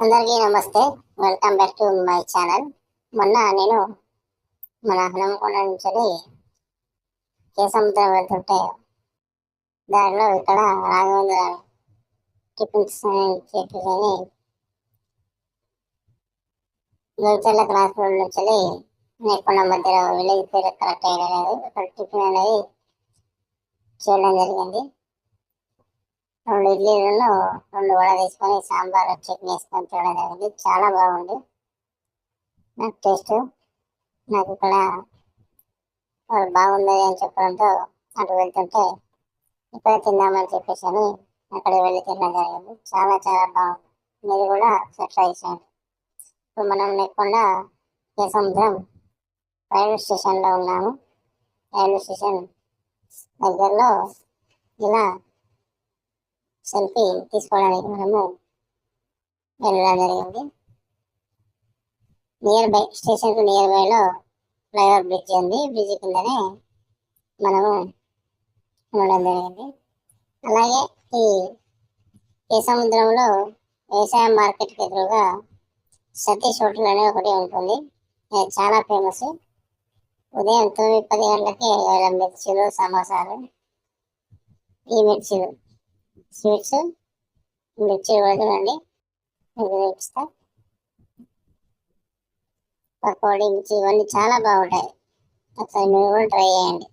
అందరికీ నమస్తే. Welcome back to my channel. మొన్న నేను మన హనుమకొండ నుంచి కేసముద్రం వెళ్తుంటే దారిలో ఇక్కడ రాఘవేంద్ర టిఫిన్స్ చెప్పేసి గౌచర్ల క్రాస్ రోడ్ నుంచి నేర్కొండ మధ్యలో విలేజ్ పేరు కరెక్ట్ అయ్యలేదు. ఇక్కడ టిఫిన్ అనేది చేయడం జరిగింది. 2 ఇడ్లీలలో 2 వడ తీసుకొని సాంబార్ చట్నీ వేసుకొని తినడం జరిగింది. చాలా బాగుంది నాకు టేస్ట్. నాకు ఇక్కడ వాళ్ళు బాగుంది అని చెప్పడంతో అటు వెళ్తుంటే ఇక్కడ తిందామని చెప్పేసి అని అక్కడికి వెళ్ళి తినడం జరిగింది. చాలా చాలా బాగుంది. మీరు కూడా ట్రై చేయండి. ఇప్పుడు మనం లేకుండా కేసముద్రం రైల్వే స్టేషన్లో ఉన్నాము. రైల్వే స్టేషన్ దగ్గరలో ఇలా సెల్ఫీ తీసుకోవడానికి మనము వెళ్ళడం జరిగింది. స్టేషన్కు నియర్ బైలో ఫ్లైఓవర్ బ్రిడ్జ్ ఉంది. బ్రిడ్జ్ కిందనే మనము ఉండడం జరిగింది. అలాగే ఈ కేసముద్రంలో వ్యవసాయ మార్కెట్కి ఎదురుగా సతీష్ హోటల్ అనేది ఒకటి ఉంటుంది. అది చాలా ఫేమస్. ఉదయం 9-10 గంటలకి మిర్చీలు, సమోసాలు, ఈ మిర్చీలు స్వీట్స్, మిర్చి వదలండి చూపిస్తా. పకోడీ, మిర్చి ఇవన్నీ చాలా బాగుంటాయి. ఒకసారి మీరు కూడా ట్రై చేయండి.